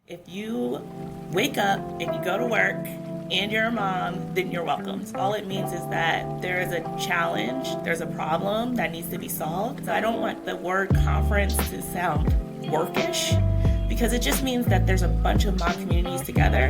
If you wake up and you go to work and you're a mom, then you're welcome. All it means is that there is a challenge, there's a problem that needs to be solved. So I don't want the word conference to sound workish, because it just means that there's a bunch of mom communities together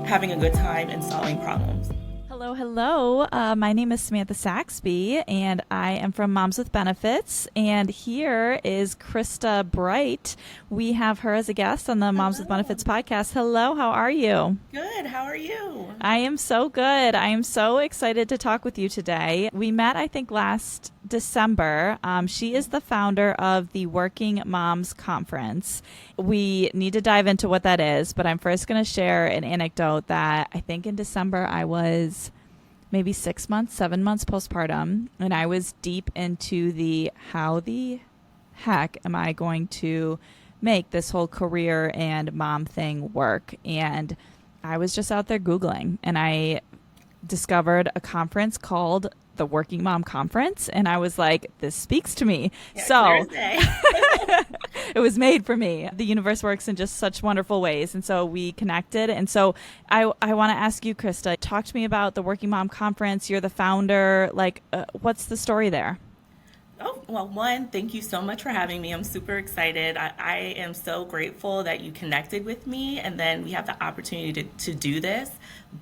having a good time and solving problems. Hello, hello. My name is Samantha Saxby, and I am from Moms with Benefits. And here is Christa Bright. We have her as a guest on the Moms with Benefits podcast. Hello, how are you? Good. How are you? I am so good. I am so excited to talk with you today. We met, I think, last December. She is the founder of the Working Moms Conference. We need to dive into what that is, but I'm first going to share an anecdote that I think in December I was maybe 7 months postpartum, and I was deep into the how the heck am I going to make this whole career and mom thing work. And I was just out there Googling, and I discovered a conference called the Working Mom Conference, and I was like, this speaks to me. Yeah, so it was made for me. The universe works in just such wonderful ways. And so we connected. And so I want to ask you, Christa, talk to me about the Working Mom Conference. You're the founder. What's the story there? Oh, well, one, thank you so much for having me. I'm super excited. I am so grateful that you connected with me, and then we have the opportunity to do this.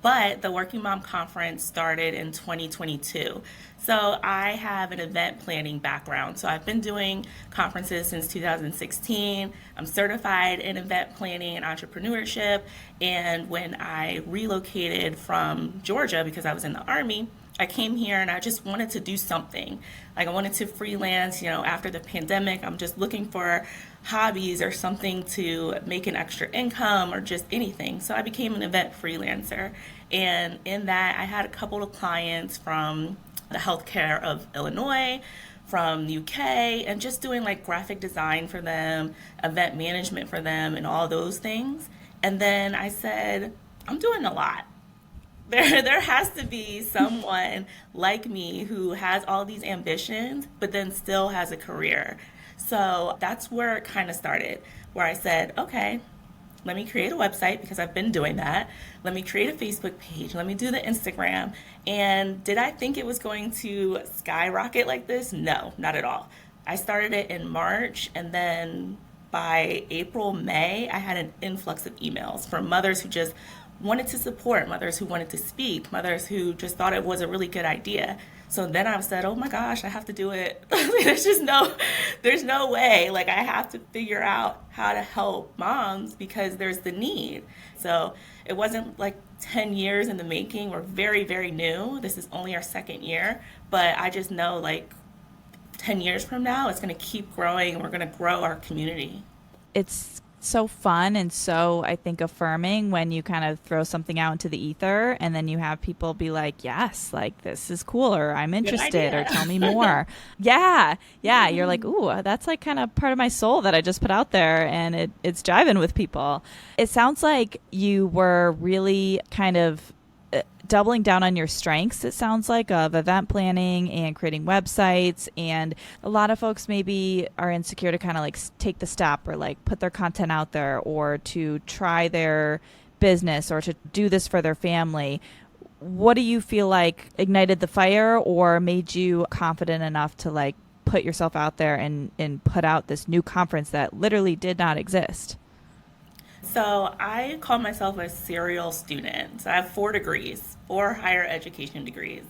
But the Working Mom Conference started in 2022. So I have an event planning background. So I've been doing conferences since 2016. I'm certified in event planning and entrepreneurship. And when I relocated from Georgia, because I was in the Army, I came here and I just wanted to do something. Like I wanted to freelance, after the pandemic. I'm just looking for hobbies or something to make an extra income or just anything. So I became an event freelancer. And in that, I had a couple of clients from the healthcare of Illinois, from the UK, and just doing like graphic design for them, event management for them, and all those things. And then I said, I'm doing a lot. There has to be someone like me who has all these ambitions, but then still has a career. So that's where it kind of started, where I said, okay, let me create a website, because I've been doing that. Let me create a Facebook page. Let me do the Instagram. And did I think it was going to skyrocket like this? No, not at all. I started it in March, and then by April, May, I had an influx of emails from mothers who just wanted to support, mothers who wanted to speak, mothers who just thought it was a really good idea. So then I said, oh my gosh, I have to do it. There's no way. Like, I have to figure out how to help moms because there's the need. So it wasn't like 10 years in the making. We're very, very new. This is only our second year, but I just know like 10 years from now, it's going to keep growing, and we're going to grow our community. It's so fun and so, I think, affirming when you kind of throw something out into the ether and then you have people be like, yes, like this is cool, or I'm interested, or tell me more. Yeah. You're like, ooh, that's like kind of part of my soul that I just put out there, and it's jiving with people. It sounds like you were really kind of doubling down on your strengths, it sounds like, of event planning and creating websites. And a lot of folks maybe are insecure to kind of like take the step or like put their content out there or to try their business or to do this for their family. What do you feel like ignited the fire or made you confident enough to like put yourself out there and put out this new conference that literally did not exist? So I call myself a serial student. So I have 4 higher education degrees.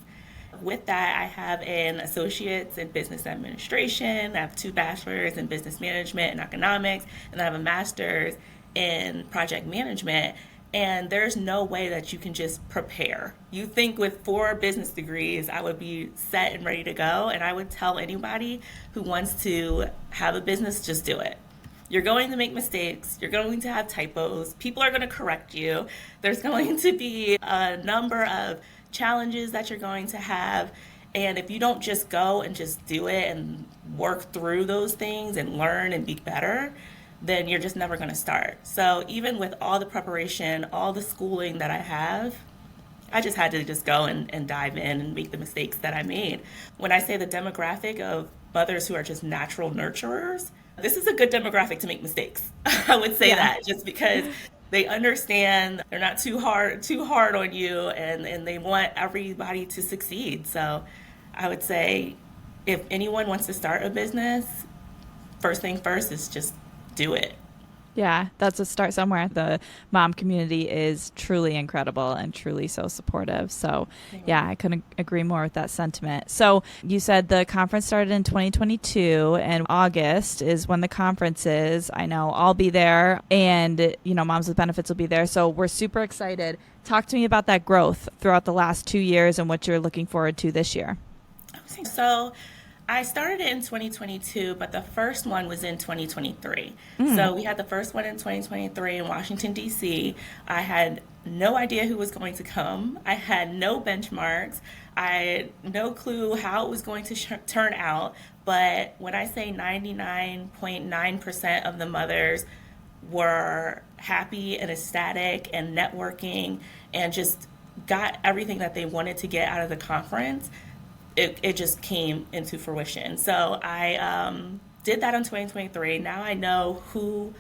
With that, I have an associate's in business administration. I have 2 bachelors in business management and economics, and I have a master's in project management. And there's no way that you can just prepare. You think with 4 business degrees, I would be set and ready to go. And I would tell anybody who wants to have a business, just do it. You're going to make mistakes. You're going to have typos. People are going to correct you. There's going to be a number of challenges that you're going to have. And if you don't just go and just do it and work through those things and learn and be better, then you're just never going to start. So even with all the preparation, all the schooling that I have, I just had to just go and dive in and make the mistakes that I made. When I say the demographic of mothers who are just natural nurturers, this is a good demographic to make mistakes. I would say that just because They understand, they're not too hard on you, and they want everybody to succeed. So I would say if anyone wants to start a business, first thing first is just do it. Yeah, that's a start somewhere. The mom community is truly incredible and truly so supportive. So, yeah, I couldn't agree more with that sentiment. So, you said the conference started in 2022, and August is when the conference is. I know I'll be there, and, Moms with Benefits will be there. So, we're super excited. Talk to me about that growth throughout the last 2 years and what you're looking forward to this year. So I started it in 2022, but the first one was in 2023. So we had the first one in 2023 in Washington, D.C. I had no idea who was going to come. I had no benchmarks. I had no clue how it was going to turn out. But when I say 99.9% of the mothers were happy and ecstatic and networking and just got everything that they wanted to get out of the conference, it just came into fruition. So I did that in 2023. Now I know who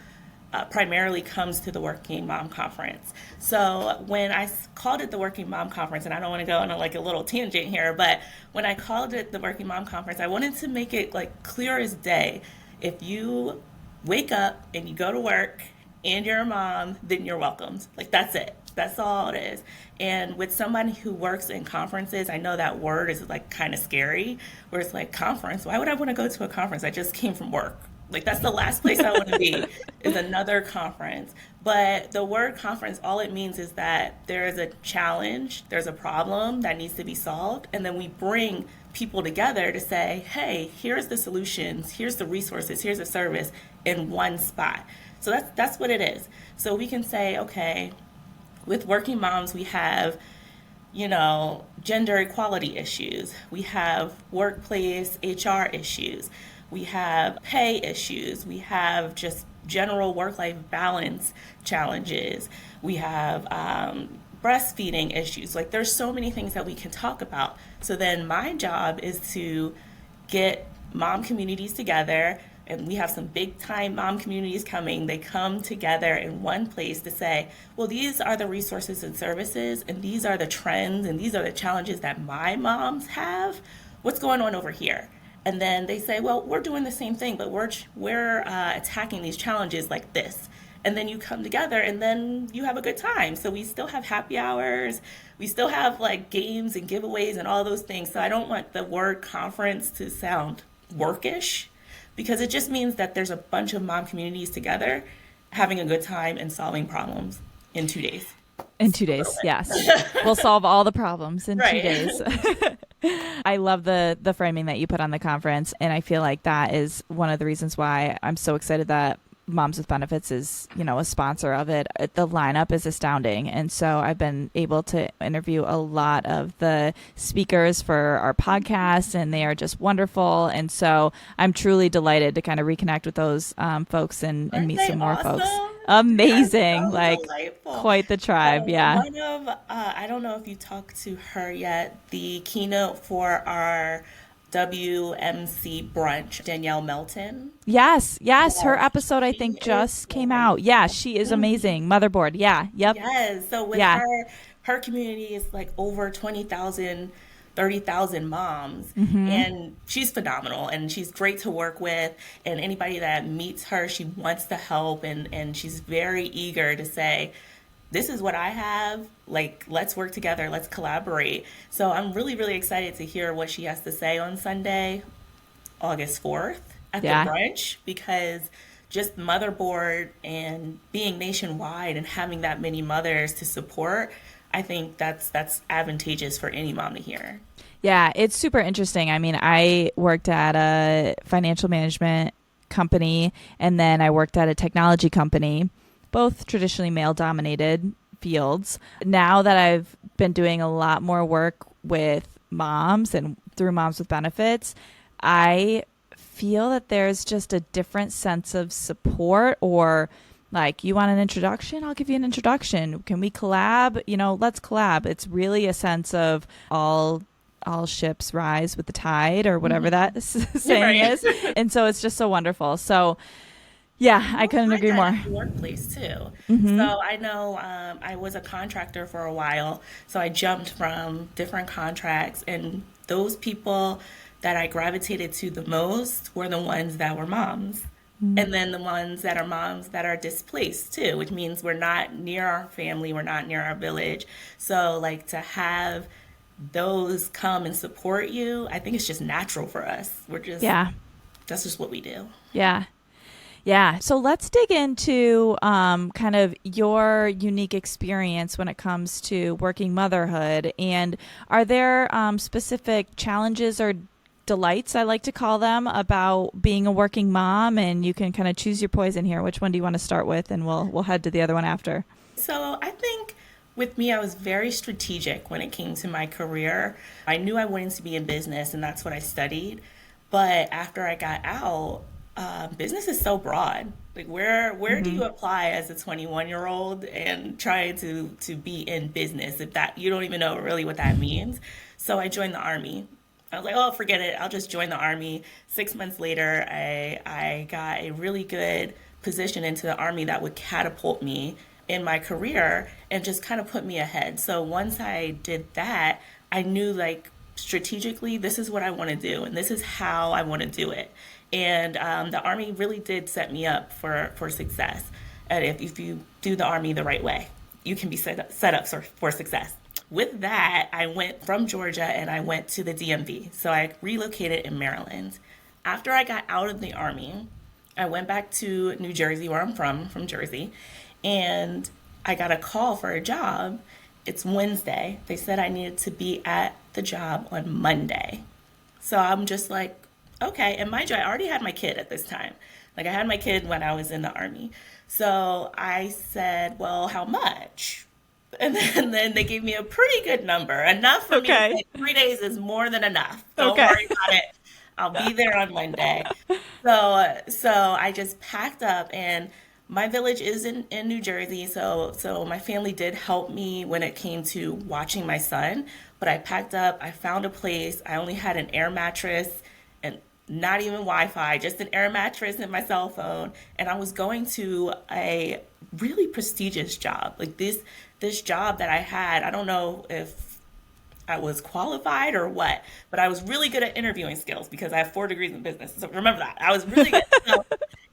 primarily comes to the Working Mom Conference. So when I called it the Working Mom Conference, and I don't want to go on a little tangent here, but when I called it the Working Mom Conference, I wanted to make it clear as day. If you wake up and you go to work and you're a mom, then you're welcomed. That's it. That's all it is. And with somebody who works in conferences, I know that word is kind of scary, where it's conference. Why would I want to go to a conference? I just came from work. That's the last place I want to be is another conference. But the word conference, all it means is that there is a challenge, there's a problem that needs to be solved, and then we bring people together to say, hey, here's the solutions, here's the resources, here's the service in one spot. So that's what it is. So we can say, okay, with working moms, we have, gender equality issues. We have workplace HR issues. We have pay issues. We have just general work-life balance challenges. We have breastfeeding issues. There's so many things that we can talk about. So then my job is to get mom communities together, and we have some big time mom communities coming. They come together in one place to say, well, these are the resources and services, and these are the trends, and these are the challenges that my moms have. What's going on over here? And then they say, well, we're doing the same thing, but we're attacking these challenges like this. And then you come together, and then you have a good time. So we still have happy hours. We still have games and giveaways and all those things. So I don't want the word conference to sound workish, because it just means that there's a bunch of mom communities together having a good time and solving problems in 2 days. In 2 days, yes. We'll solve all the problems in 2 days. I love the framing that you put on the conference, and I feel like that is one of the reasons why I'm so excited that Moms with Benefits is, a sponsor of it. The lineup is astounding. And so I've been able to interview a lot of the speakers for our podcast, and they are just wonderful. And so I'm truly delighted to kind of reconnect with those folks and meet some more folks. Amazing. So delightful. Quite the tribe. Yeah. One of, I don't know if you talked to her yet, the keynote for our WMC brunch, Danielle Melton. Yes. Her episode, I think, just came out. Yeah, she is amazing. Motherboard. Yeah. Yep. Yes. So with her community is over 20,000, 30,000 moms. And she's phenomenal, and she's great to work with. And anybody that meets her, she wants to help, and she's very eager to say, this is what I have, let's work together, let's collaborate. So I'm really, really excited to hear what she has to say on Sunday, August 4th at the brunch, because just Motherboard and being nationwide and having that many mothers to support, I think that's advantageous for any mom to hear. Yeah, it's super interesting. I mean, I worked at a financial management company, and then I worked at a technology company, both traditionally male-dominated fields. Now that I've been doing a lot more work with moms and through Moms with Benefits, I feel that there's just a different sense of support, or you want an introduction? I'll give you an introduction. Can we collab? Let's collab. It's really a sense of all ships rise with the tide, or whatever that saying is. And so it's just so wonderful. So Yeah, I You'll couldn't find agree that more. at the workplace too. So Hmm. I know I was a contractor for a while, so I jumped from different contracts, and those people that I gravitated to the most were the ones that were moms. And then the ones that are moms that are displaced too, which means we're not near our family, we're not near our village. So, like, to have those come and support you, I think it's just natural for us. Yeah. That's just what we do. Yeah. Yeah. So let's dig into kind of your unique experience when it comes to working motherhood. And are there specific challenges or delights, I like to call them, about being a working mom? And you can kind of choose your poison here. Which one do you want to start with? And we'll head to the other one after. So I think with me, I was very strategic when it came to my career. I knew I wanted to be in business, and that's what I studied. But after I got out, business is so broad. Like, where do Hmm. you apply as a 21-year-old and try to be in business if that you don't even know really what that means? So I joined the army. I was like, oh, forget it. I'll just join the army. 6 months later, I got a really good position into the army that would catapult me in my career and just kind of put me ahead. So once I did that, I knew, like, strategically, this is what I want to do and this is how I want to do it. And the army really did set me up for success. And if you do the army the right way, you can be set up for success. With that, I went from Georgia and I went to the DMV. So I relocated in Maryland. After I got out of the army, I went back to New Jersey, where I'm from Jersey, and I got a call for a job. It's Wednesday. They said I needed to be at the job on Monday. So I'm just like, okay. And mind you, I already had my kid at this time. Like, I had my kid when I was in the army. So I said, well, how much? And then they gave me a pretty good number, enough for me to Okay. say 3 days is more than enough. Don't Okay. worry about it. I'll be there on Monday. So I just packed up, and my village is in New Jersey. So my family did help me when it came to watching my son. But I packed up, I found a place. I only had an air mattress and not even Wi-Fi, just an air mattress and my cell phone. And I was going to a really prestigious job. Like, this job that I had, I don't know if I was qualified or what, but I was really good at interviewing skills because I have 4 degrees in business. So remember that. I was really good. So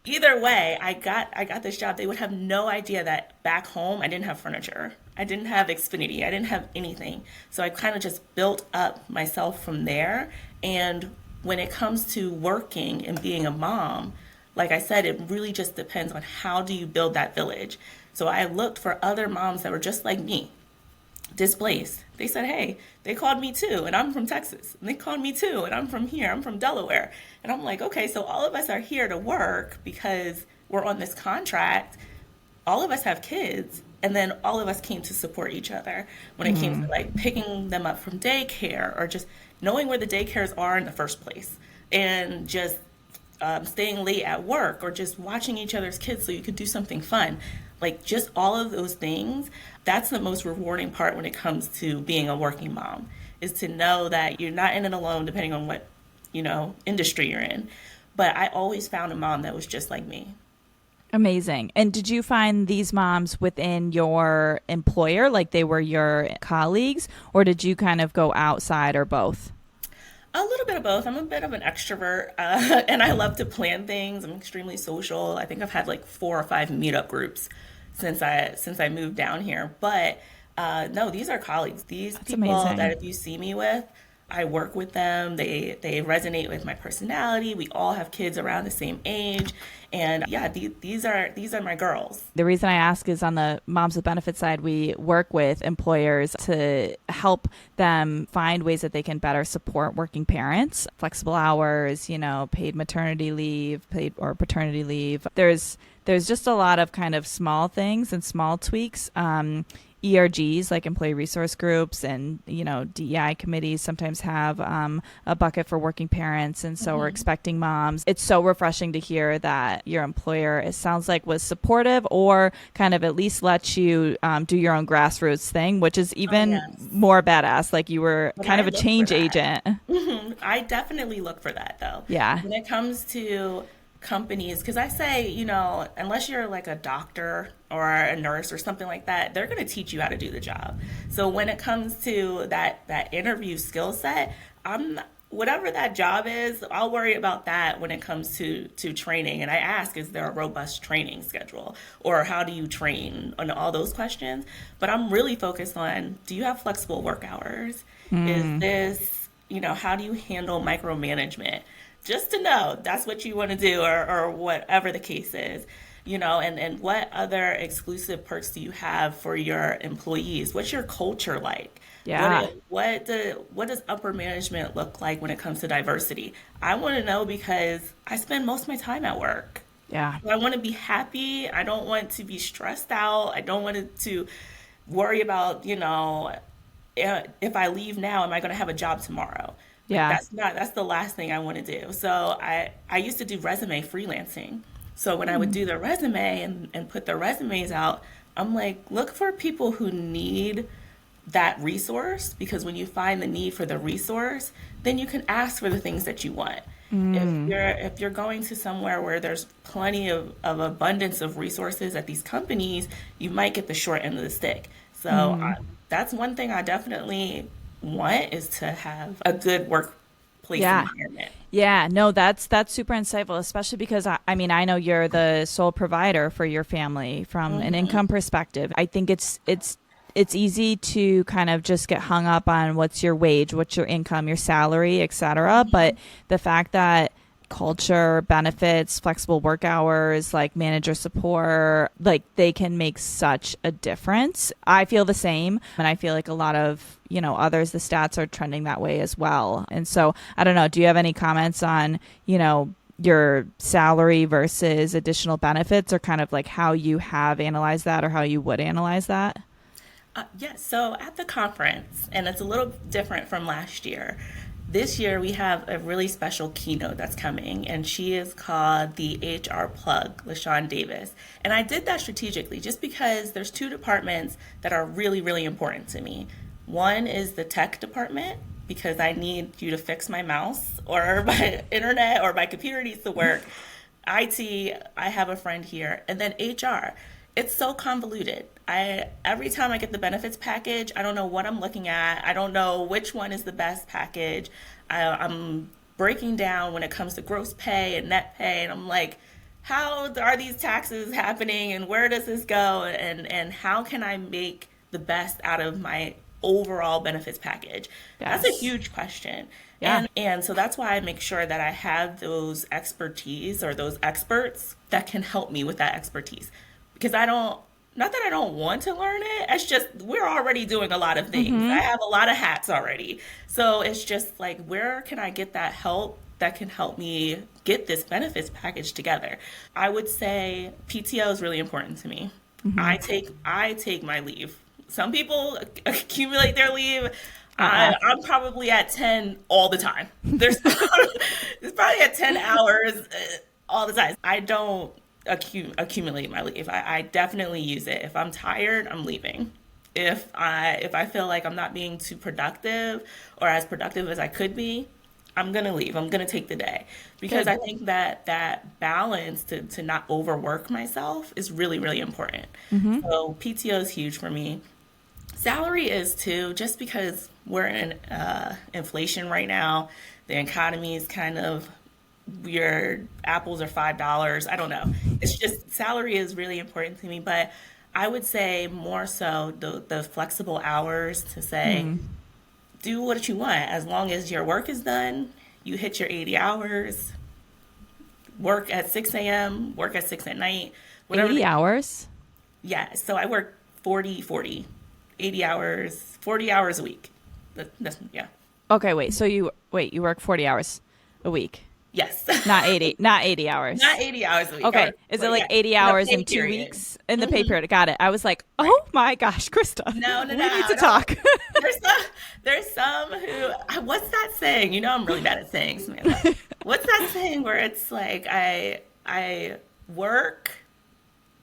either way, I got this job. They would have no idea that back home I didn't have furniture. I didn't have Xfinity. I didn't have anything. So I kind of just built up myself from there. And when it comes to working and being a mom, like I said, it really just depends on how do you build that village. So I looked for other moms that were just like me, displaced. They said, hey, they called me too, and I'm from Texas. And they called me too, and I'm from here, I'm from Delaware. And I'm like, okay, so all of us are here to work because we're on this contract. All of us have kids, and then all of us came to support each other when it came to, like, picking them up from daycare or just knowing where the daycares are in the first place, and just staying late at work or just watching each other's kids so you could do something fun. Like, just all of those things, that's the most rewarding part when it comes to being a working mom, is to know that you're not in it alone depending on what, industry you're in. But I always found a mom that was just like me. Amazing. And did you find these moms within your employer, like they were your colleagues, or did you kind of go outside or both? A little bit of both. I'm a bit of an extrovert, and I love to plan things. I'm extremely social. I think I've had like 4 or 5 meetup groups since I moved down here. But no, these are colleagues. These That's people that amazing. if you see me with, I work with them. They resonate with my personality. We all have kids around the same age, and yeah, these are my girls. The reason I ask is on the moms with benefits side, we work with employers to help them find ways that they can better support working parents, flexible hours, paid maternity leave, paid or paternity leave. There's just a lot of kind of small things and small tweaks. ERGs, like employee resource groups, and DEI committees sometimes have a bucket for working parents, and so we're expecting moms. It's so refreshing to hear that your employer, it sounds like, was supportive or kind of at least let you do your own grassroots thing, which is Oh even yes, more badass. Like you were but kind I of a look for change that. agent. I definitely look for that though. Yeah. When it comes to companies, because I say, unless you're like a doctor or a nurse or something like that, they're going to teach you how to do the job. So when it comes to that interview skill set, whatever that job is, I'll worry about that when it comes to training. And I ask, is there a robust training schedule, or how do you train, on all those questions? But I'm really focused on, do you have flexible work hours? Is this, how do you handle micromanagement? Just to know that's what you want to do, or whatever the case is. And what other exclusive perks do you have for your employees? What's your culture like? Yeah. What does upper management look like when it comes to diversity? I want to know, because I spend most of my time at work. Yeah. I want to be happy. I don't want to be stressed out. I don't want to worry about, if I leave now, am I going to have a job tomorrow? Yeah. That's the last thing I want to do. So I used to do resume freelancing. So when I would do the resume and put the resumes out, I'm like, look for people who need that resource, because when you find the need for the resource, then you can ask for the things that you want. If you're going to somewhere where there's plenty of abundance of resources at these companies, you might get the short end of the stick. So that's one thing I definitely want, is to have a good workplace environment. Yeah, no, that's super insightful, especially because I mean, I know you're the sole provider for your family from an income perspective. I think it's easy to kind of just get hung up on what's your wage, what's your income, your salary, etc. But the fact that culture, benefits, flexible work hours, like manager support, like they can make such a difference. I feel the same. And I feel like a lot of, others, the stats are trending that way as well. And so I don't know, do you have any comments on, your salary versus additional benefits, or kind of like how you have analyzed that, or how you would analyze that? Yes, so at the conference, and it's a little different from last year, this year we have a really special keynote that's coming, and she is called the HR Plug, LaShawn Davis. And I did that strategically just because there's two departments that are really, really important to me. One is the tech department, because I need you to fix my mouse, or my internet, or my computer needs to work. IT, I have a friend here. And then HR. It's so convoluted. Every time I get the benefits package, I don't know what I'm looking at. I don't know which one is the best package. I'm breaking down when it comes to gross pay and net pay, and I'm like, how are these taxes happening, and where does this go, and how can I make the best out of my overall benefits package? Yes. That's a huge question. Yeah. And so that's why I make sure that I have those expertise, or those experts that can help me with that expertise. Because not that I don't want to learn it, it's just we're already doing a lot of things. I have a lot of hats already. So it's just like, where can I get that help that can help me get this benefits package together? I would say PTO is really important to me. I take my leave. Some people accumulate their leave. I'm probably at 10 all the time. It's probably at 10 hours all the time. I don't accumulate my leave. I definitely use it. If I'm tired, I'm leaving. If I feel like I'm not being too productive, or as productive as I could be, I'm gonna leave. I'm gonna take the day, because I think that balance to not overwork myself is really, really important. So PTO is huge for me. Salary is too, just because we're in inflation right now. The economy is kind of weird. Apples are $5. I don't know. It's just, salary is really important to me, but I would say more so the flexible hours, to say, do what you want. As long as your work is done, you hit your 80 hours, work at 6 a.m., work at 6 at night. 80 hours? Yeah, so I work 80 hours, 40 hours a week. Yeah. Okay, wait. So you work 40 hours a week? Yes. Not 80 hours. Not 80 hours a week. Okay. Is it like 80 hours in 2 weeks? In the pay period. Got it. I was like, oh my gosh, Christa. No. We need to talk. There's some who, what's that saying? I'm really bad at sayings, man. What's that saying where it's like, I work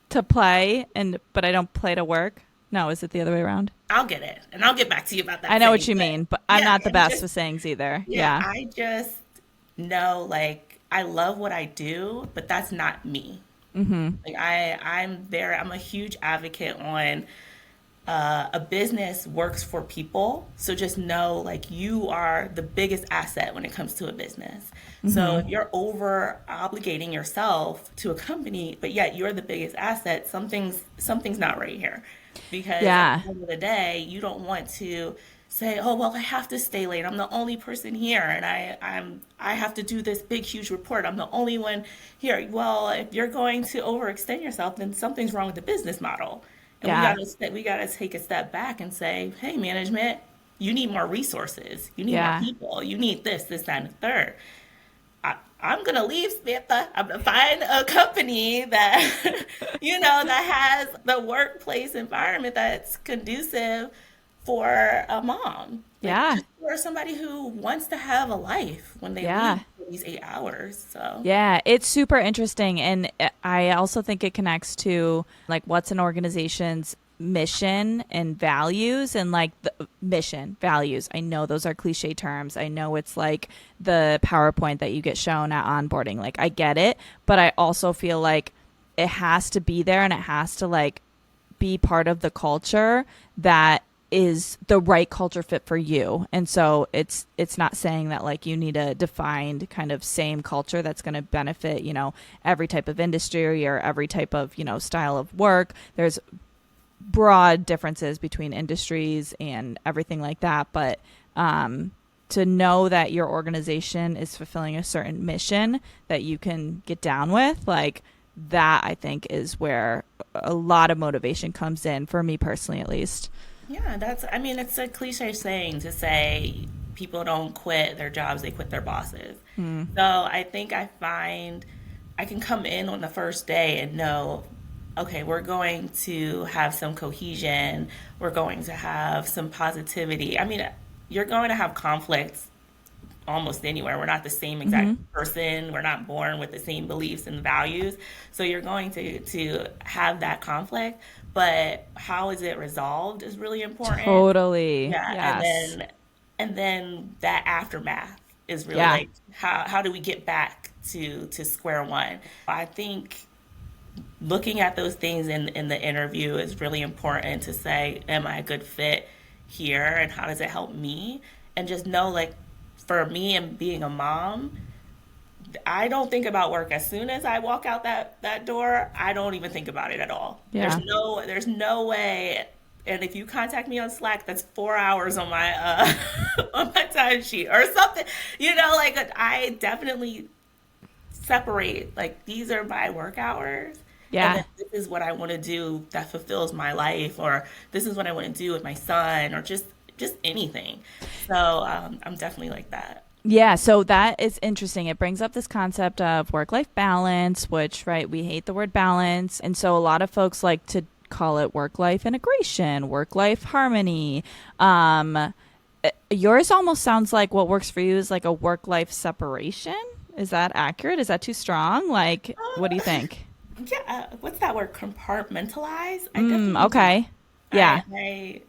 to play, but I don't play to work? No, is it the other way around? I'll get it, and I'll get back to you about that. I know what you mean, but I'm not the best with sayings either. Yeah. I just know, like, I love what I do, but that's not me. Like I'm a huge advocate on a business works for people. So just know like you are the biggest asset when it comes to a business. So if you're over obligating yourself to a company, but yet you're the biggest asset, something's not right here. Because at Yeah. the end of the day, you don't want to say, "Oh, well, I have to stay late. I'm the only person here, and I have to do this big, huge report. I'm the only one here." Well, if you're going to overextend yourself, then something's wrong with the business model, and Yeah. we gotta take a step back and say, "Hey, management, you need more resources. You need more Yeah. people. You need this, that, and the third." I'm gonna leave, Samantha. I'm gonna find a company that, that has the workplace environment that's conducive for a mom, like Yeah. just for somebody who wants to have a life when they leave Yeah. for these 8 hours. So Yeah, it's super interesting. And I also think it connects to like what's an organization's mission and values and like the mission values. I know those are cliche terms. I know it's like the PowerPoint that you get shown at onboarding. Like I get it, but I also feel like it has to be there and it has to like be part of the culture that is the right culture fit for you. And so it's not saying that like you need a defined kind of same culture that's going to benefit, every type of industry or every type of, style of work. There's broad differences between industries and everything like that, but to know that your organization is fulfilling a certain mission that you can get down with, like that I think is where a lot of motivation comes in for me personally at least. yeah, I mean, it's a cliche saying to say people don't quit their jobs, they quit their bosses. So I think I find I can come in on the first day and know, okay, we're going to have some cohesion, we're going to have some positivity. I mean, you're going to have conflicts almost anywhere. We're not the same exact person. We're not born with the same beliefs and values. So you're going to have that conflict, but how is it resolved is really important. Totally. Yeah, Yes. and then that aftermath is really Yeah. like how do we get back to square one? I think looking at those things in the interview is really important to say, am I a good fit here and how does it help me? And just know like for me and being a mom, I don't think about work as soon as I walk out that door. I don't even think about it at all. Yeah. There's no way. And if you contact me on Slack, that's 4 hours on my on my timesheet or something. Like I definitely separate. Like these are my work hours, and Yeah. then this is what I want to do that fulfills my life, or this is what I want to do with my son, or just anything. So I'm definitely like that. Yeah, so that is interesting. It brings up this concept of work life balance, which, right, we hate the word balance. And so a lot of folks like to call it work life integration, work life harmony. Yours almost sounds like what works for you is like a work life separation. Is that accurate? Is that too strong? Like, what do you think? Yeah, what's that word? Compartmentalize. I definitely do. Okay. I, Yeah. I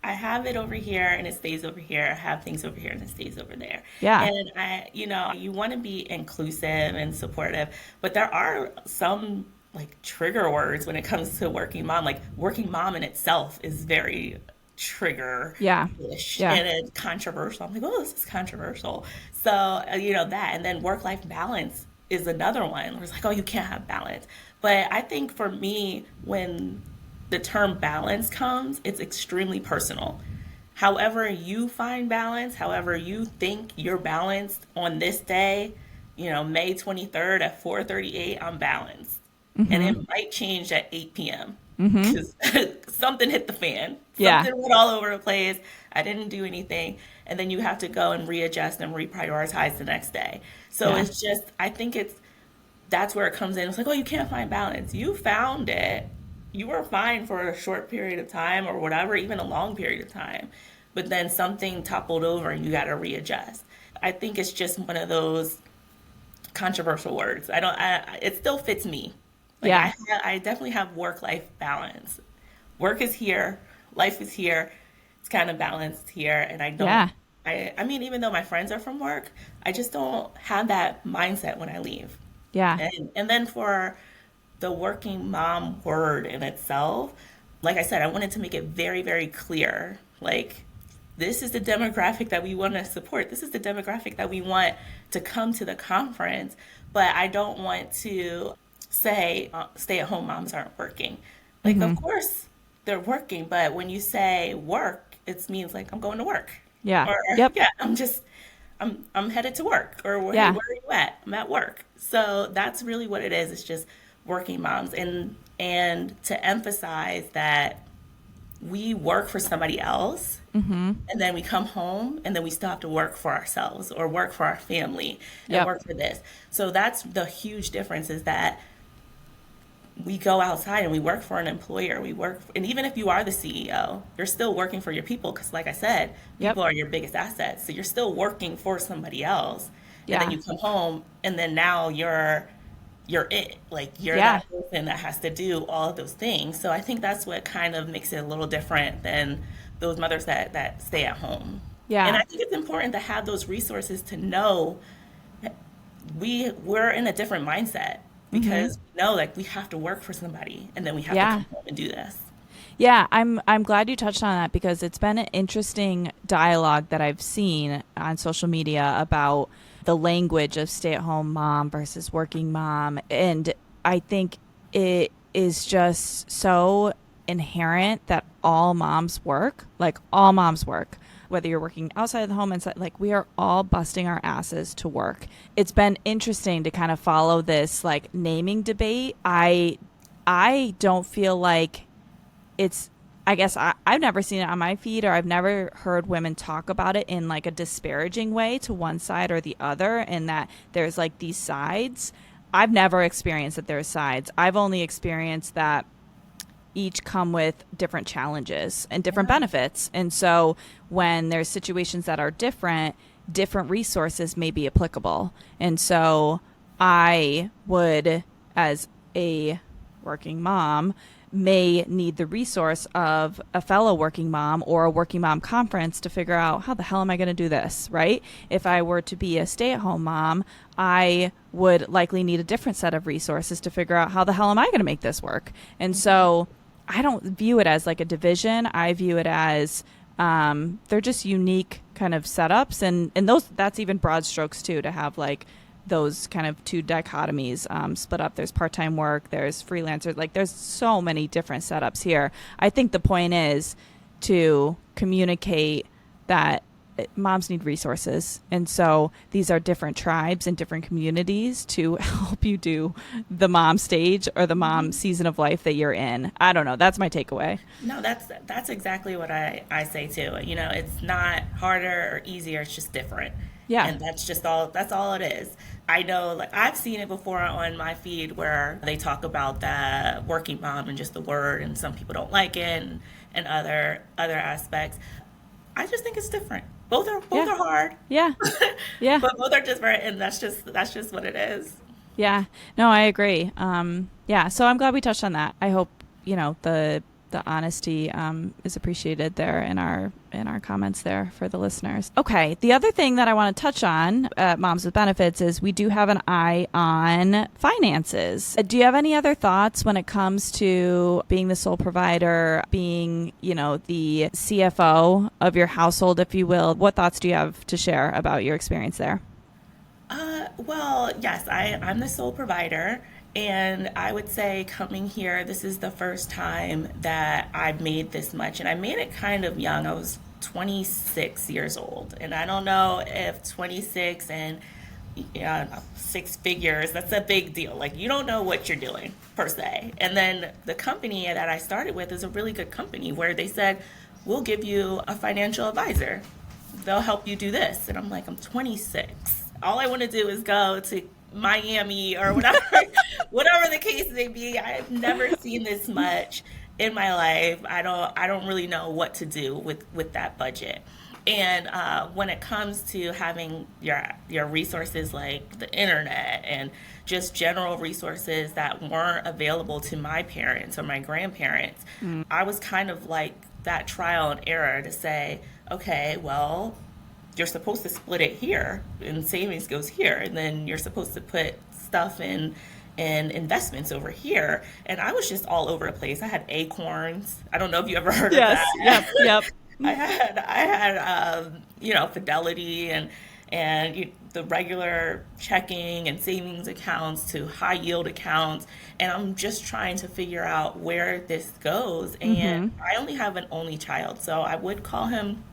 I have it over here and it stays over here. I have things over here and it stays over there. Yeah. And you want to be inclusive and supportive, but there are some like trigger words when it comes to working mom. Like working mom in itself is very Yeah. trigger-ish Yeah. and it's controversial. I'm like, oh, this is controversial. So, that. And then work-life balance is another one where it's like, oh, you can't have balance. But I think for me, when the term balance comes, it's extremely personal. However you find balance, however you think you're balanced on this day, May 23rd at 4:38, I'm balanced. And Mm-hmm. it might change at 8 p.m. Mm-hmm. because something hit the fan. Yeah. Something went all over the place. I didn't do anything. And then you have to go and readjust and reprioritize the next day. So Yeah. it's just, I think that's where it comes in. It's like, oh, you can't find balance. You found it. You were fine for a short period of time or whatever, even a long period of time. But then something toppled over and you got to readjust. I think it's just one of those controversial words. It still fits me. Like Yeah. I definitely have work-life balance. Work is here, life is here. It's kind of balanced here, and Yeah. I mean, even though my friends are from work, I just don't have that mindset when I leave. Yeah. And then for the working mom word in itself, like I said, I wanted to make it very, very clear. Like, this is the demographic that we want to support. This is the demographic that we want to come to the conference. But I don't want to say stay at home moms aren't working. Like, of Hmm. course they're working, but when you say work, it means like I'm going to work. Yeah. Or, Yep. yeah, I'm headed to work. Or, hey, Yeah. where are you at? I'm at work. So that's really what it is. It's just working moms. And to emphasize that we work for somebody else Hmm. and then we come home and then we still have to work for ourselves or work for our family and Yep. work for this. So that's the huge difference, is that we go outside and we work for an employer. And even if you are the CEO, you're still working for your people because, like I said, Yep. people are your biggest assets. So you're still working for somebody else, and then Yeah. you come home, and then now you're it. Like, you're Yeah. that person that has to do all of those things. So I think that's what kind of makes it a little different than those mothers that stay at home. And Yeah. I think it's important to have those resources to know we're in a different mindset, Hmm. because we know, like, we have to work for somebody and then we have to Yeah. come home and do this. Yeah, I'm glad you touched on that because it's been an interesting dialogue that I've seen on social media about the language of stay-at-home mom versus working mom. And I think it is just so inherent that all moms work, like all moms work. Whether you're working outside of the home, inside, like we are all busting our asses to work. It's been interesting to kind of follow this like naming debate. I don't feel like it's I guess I've never seen it on my feed, or I've never heard women talk about it in like a disparaging way to one side or the other, and that there's like these sides. I've never experienced that there's sides. I've only experienced that each come with different challenges and different Yeah. benefits. And so when there's situations that are different, different resources may be applicable. And so I would, as a working mom, may need the resource of a fellow working mom or a working mom conference to figure out how the hell am I going to do this, right? If I were to be a stay at home mom, I would likely need a different set of resources to figure out how the hell am I going to make this work. And so I don't view it as like a division. I view it as they're just unique kind of setups, and those that's even broad strokes too, to have like those kind of two dichotomies split up. There's part-time work, there's freelancers, like there's so many different setups here. I think the point is to communicate that moms need resources, and so these are different tribes and different communities to help you do the mom stage or the mom season of life that you're in. I don't know, that's my takeaway. No, that's exactly what I say too. You know, it's not harder or easier, it's just different. Yeah. And that's all it is. I know, like, I've seen it before on my feed where they talk about the working mom and just the word, and some people don't like it, and other aspects. I just think it's different. Both Yeah. are hard, Yeah. Yeah. but both are different, and that's just what it is. Yeah, no, I agree. Yeah, so I'm glad we touched on that. I hope the honesty is appreciated there in our comments there for the listeners. Okay, the other thing that I want to touch on, Moms with Benefits, is we do have an eye on finances. Do you have any other thoughts when it comes to being the sole provider, being the CFO of your household, if you will? What thoughts do you have to share about your experience there? Well, yes, I'm the sole provider. And I would say, coming here, this is the first time that I've made this much. And I made it kind of young. I was 26 years old. And I don't know if 26 and six figures, that's a big deal. Like, you don't know what you're doing, per se. And then the company that I started with is a really good company where they said, we'll give you a financial advisor. They'll help you do this. And I'm like, I'm 26. All I want to do is go to Miami or whatever, whatever the case may be. I've never seen this much in my life. I don't really know what to do with that budget. And when it comes to having your resources like the internet and just general resources that weren't available to my parents or my grandparents, I was kind of like that trial and error to say, okay, well, you're supposed to split it here, and savings goes here, and then you're supposed to put stuff in and investments over here. And I was just all over the place. I had Acorns. I don't know if you ever heard of Yes. that. Yep. Yep. I had Fidelity and the regular checking and savings accounts to high yield accounts. And I'm just trying to figure out where this goes. And I only have an only child, so I would call him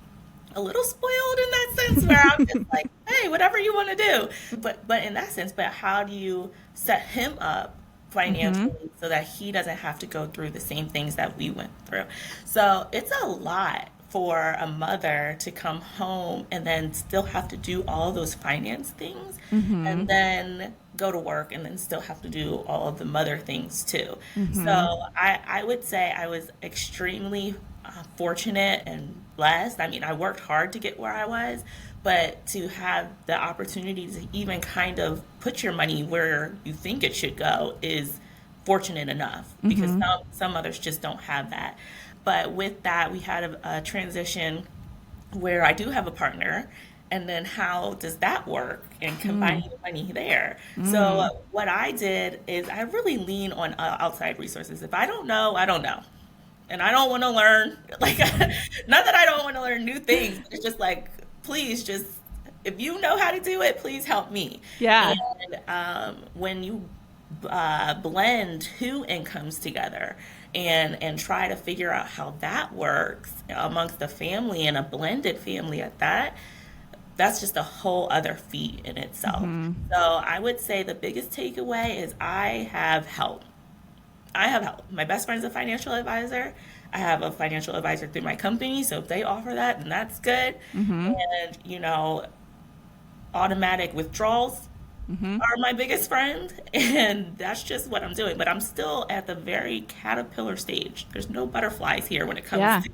a little spoiled in that sense, where I'm just like, hey, whatever you want to do. But in that sense, but how do you set him up financially so that he doesn't have to go through the same things that we went through? So it's a lot for a mother to come home and then still have to do all those finance things and then go to work and then still have to do all of the mother things too. So I would say I was extremely fortunate and blessed. I mean, I worked hard to get where I was, but to have the opportunity to even kind of put your money where you think it should go is fortunate enough, because some others just don't have that. But with that, we had a transition where I do have a partner, and then how does that work and combining the money there? So what I did is I really lean on outside resources. If I don't know, I don't know. And I don't want to learn, like, not that I don't want to learn new things. It's just like, please just, if you know how to do it, please help me. Yeah. And when you blend two incomes together and try to figure out how that works amongst the family and a blended family at that, that's just a whole other feat in itself. So I would say the biggest takeaway is I have help. My best friend's a financial advisor. I have a financial advisor through my company, so if they offer that, then that's good. And, automatic withdrawals are my biggest friend, and that's just what I'm doing. But I'm still at the very caterpillar stage. There's no butterflies here when it comes to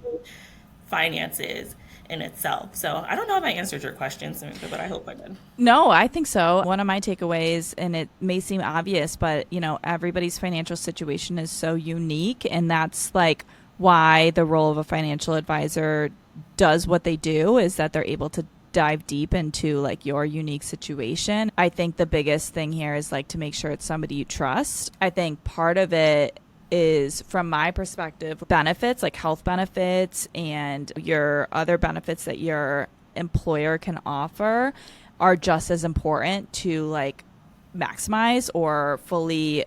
finances in itself. So I don't know if I answered your question, Samantha, but I hope I did. No, I think so. One of my takeaways, and it may seem obvious, but everybody's financial situation is so unique, and that's like why the role of a financial advisor does what they do, is that they're able to dive deep into like your unique situation. I think the biggest thing here is like to make sure it's somebody you trust. I think part of it is, from my perspective, benefits like health benefits and your other benefits that your employer can offer are just as important to like maximize or fully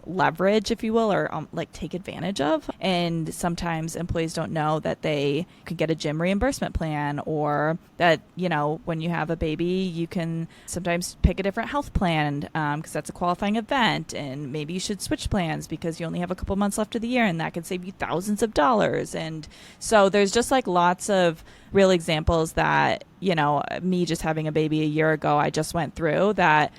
leverage, if you will, or like take advantage of. And sometimes employees don't know that they could get a gym reimbursement plan, or that, when you have a baby, you can sometimes pick a different health plan because that's a qualifying event, and maybe you should switch plans because you only have a couple months left of the year, and that could save you thousands of dollars. And so there's just like lots of real examples that, me just having a baby a year ago, I just went through that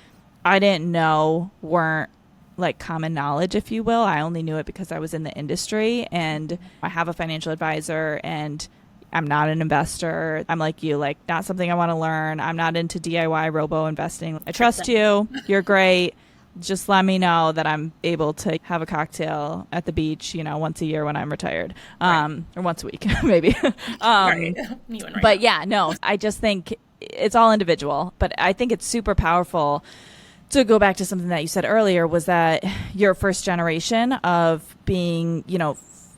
I didn't know weren't like common knowledge, if you will. I only knew it because I was in the industry, and I have a financial advisor, and I'm not an investor. I'm like you, like not something I want to learn. I'm not into DIY robo investing. I trust you. You're great. Just let me know that I'm able to have a cocktail at the beach, once a year when I'm retired, or once a week, maybe. But yeah, no, I just think it's all individual, but I think it's super powerful. To go back to something that you said earlier, was that your first generation of being,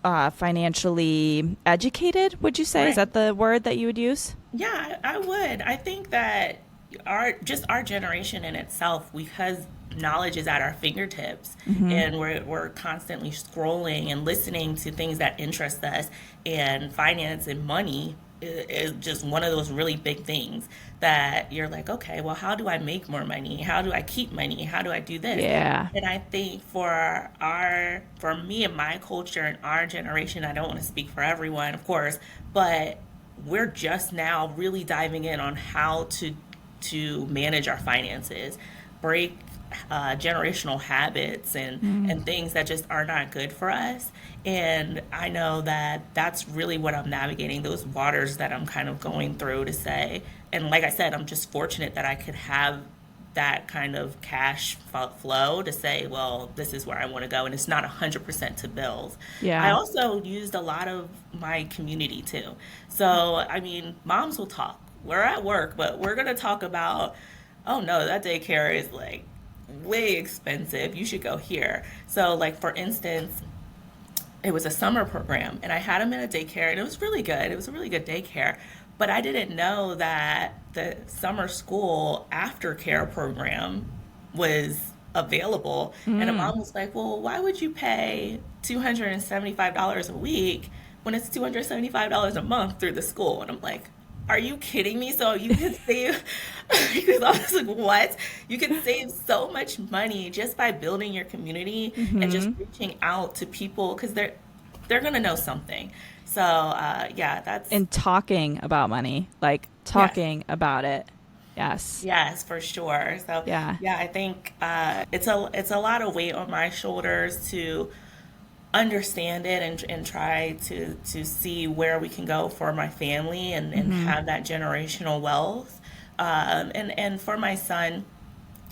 financially educated, would you say? Right. Is that the word that you would use? Yeah, I would. I think that our generation in itself, because knowledge is at our fingertips, and we're constantly scrolling and listening to things that interest us, and finance and money is just one of those really big things that you're like, okay, well, how do I make more money? How do I keep money? How do I do this? Yeah. And I think for me and my culture and our generation, I don't want to speak for everyone, of course, but we're just now really diving in on how to manage our finances, break generational habits and things that just are not good for us. And I know that that's really what I'm navigating, those waters that I'm kind of going through to say. And like I said, I'm just fortunate that I could have that kind of cash flow to say, well, this is where I want to go. And it's not 100% to bills. Yeah. I also used a lot of my community too. So, I mean, moms will talk. we're at work, but we're going to talk about, oh no, that daycare is like way expensive. You should go here. So, like, for instance, it was a summer program and I had him in a daycare and it was really good. It was a really good daycare. But I didn't know that the summer school aftercare program was available. And a mom was like, well, why would you pay $275 a week when it's $275 a month through the school? And I'm like, are you kidding me? So you can save, because I was like, what? You can save so much money just by building your community and just reaching out to people because they're going to know something. So, yeah, that's. And talking about money, like talking about it. Yes. Yes, for sure. So, Yeah. I think it's a lot of weight on my shoulders to understand it and try to see where we can go for my family and have that generational wealth. And for my son,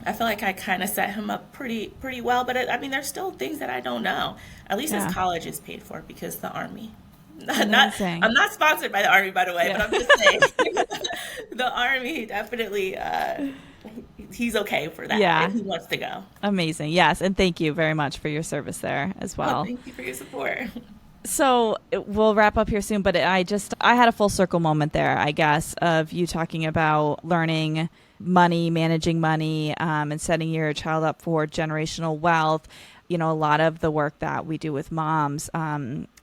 I feel like I kind of set him up pretty well. But I mean, there's still things that I don't know. At least his college is paid for because the Army. I'm not sponsored by the Army, by the way, but I'm just saying the Army definitely, he's okay for that if he wants to go. Amazing. Yes. And thank you very much for your service there as well. Oh, thank you for your support. So we'll wrap up here soon, but I had a full circle moment there, I guess, of you talking about learning money, managing money, and setting your child up for generational wealth. You know, a lot of the work that we do with moms,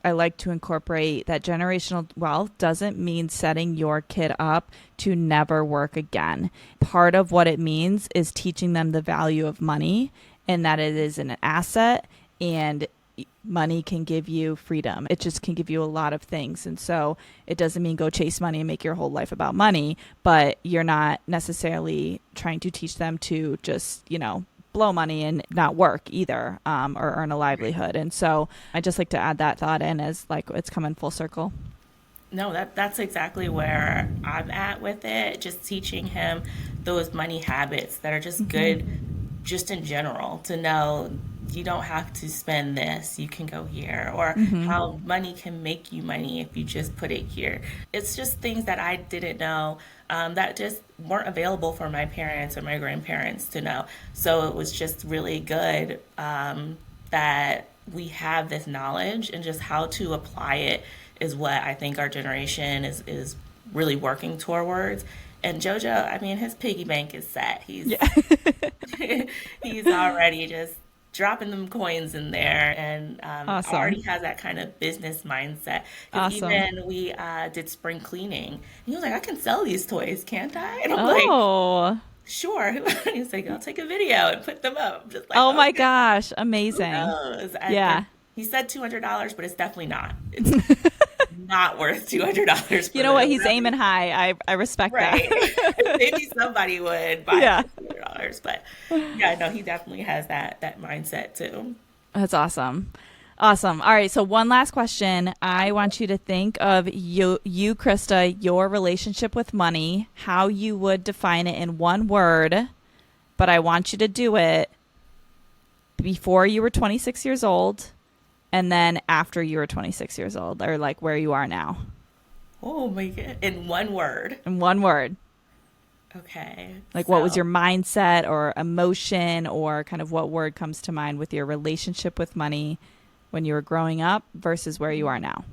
I like to incorporate that generational wealth doesn't mean setting your kid up to never work again. Part of what it means is teaching them the value of money and that it is an asset, and money can give you freedom. It just can give you a lot of things. And so it doesn't mean go chase money and make your whole life about money, but you're not necessarily trying to teach them to just, blow money and not work either, or earn a livelihood. And so I just like to add that thought in as like it's coming full circle. No, that's exactly where I'm at with it. Just teaching him those money habits that are just good, just in general, to know you don't have to spend this, you can go here, or how money can make you money if you just put it here. It's just things that I didn't know, that just weren't available for my parents or my grandparents to know. So it was just really good that we have this knowledge, and just how to apply it is what I think our generation is really working towards. And JoJo, I mean, his piggy bank is set. He's already just dropping them coins in there, and Awesome. already has that kind of business mindset. 'Cause Awesome. even we did spring cleaning, and he was like, I can sell these toys, can't I? And I'm like, Oh, sure. He's like, I'll take a video and put them up. I'm just like, oh my okay, gosh. who Amazing. knows? Yeah. He said $200, but it's definitely not. It's not worth $200. You know what? He's aiming high. I respect Right. that. Maybe somebody would buy Yeah. $200, but yeah, no, he definitely has that mindset too. That's awesome. Awesome. All right. So one last question. I want you to think of you, Christa, your relationship with money, how you would define it in one word, but I want you to do it before you were 26 years old and then after you were 26 years old, or like where you are now. Oh my God. In one word. In one word. Okay. Like what was your mindset or emotion, or kind of what word comes to mind with your relationship with money when you were growing up versus where you are now?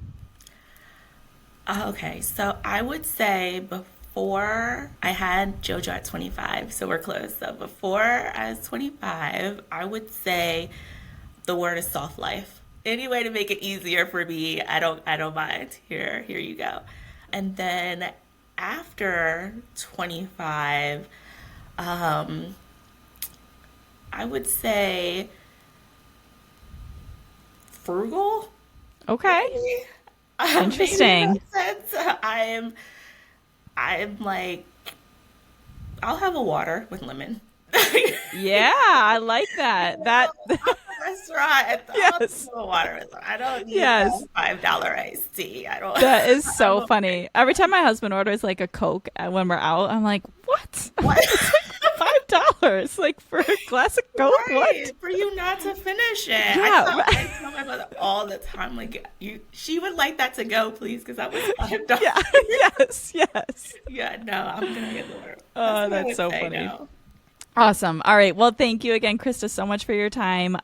Okay. So I would say before I had JoJo at 25, so we're close. So before I was 25, I would say the word is soft life. Any way to make it easier for me, I don't mind. Here you go. And then after 25, I would say frugal. Okay. Maybe. Interesting. Maybe in that sense. I'm like, I'll have a water with lemon. Yeah, I like that. That Restaurant. Yes. Water. I don't need Yes. a $5 iced tea. I don't. that is so I'm funny. Every time my husband orders like a Coke when we're out, I'm like, what? What? $20 like for a glass of Coke. Right, What? for you not to finish it. Yeah, I right. tell my mother all the time, like, she would like that to go, please, because that was $5. Yeah. Yes. Yes. Yeah, no, I'm gonna get lower. That's Oh, what I that's would so say funny. now. Awesome. All right. Well, thank you again, Krista, so much for your time.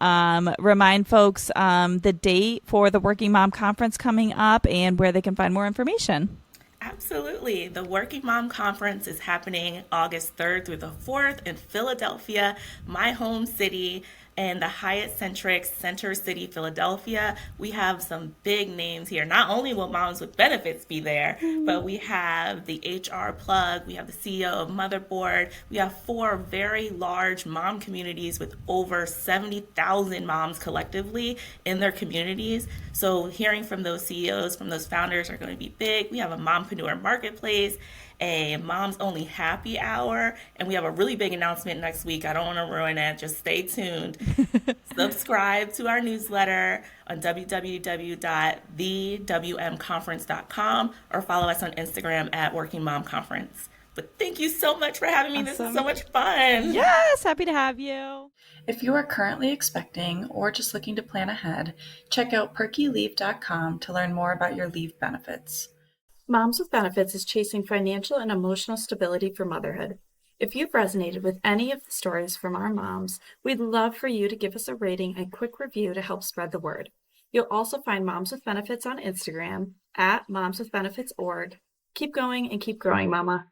Remind folks the date for the Working Mom Conference coming up and where they can find more information. Absolutely. The Working Mom Conference is happening August 3rd through the 4th in Philadelphia, my home city, and the Hyatt Centric Center City, Philadelphia. We have some big names here. Not only will Moms with Benefits be there, but we have the HR Plug, we have the CEO of Motherboard, we have four very large mom communities with over 70,000 moms collectively in their communities. So hearing from those CEOs, from those founders are going to be big. We have a mompreneur marketplace, a moms only happy hour, and we have a really big announcement next week. I don't want to ruin it. Just stay tuned. Subscribe to our newsletter on www.thewmconference.com or follow us on Instagram at Working Mom Conference. But thank you so much for having me. This is so Awesome. much fun. Yes. Happy to have you. If you are currently expecting or just looking to plan ahead, check out perkyleave.com to learn more about your leave benefits. Moms with Benefits is chasing financial and emotional stability for motherhood. If you've resonated with any of the stories from our moms, we'd love for you to give us a rating and quick review to help spread the word. You'll also find Moms with Benefits on Instagram at momswithbenefits.org. Keep going and keep growing, Mama.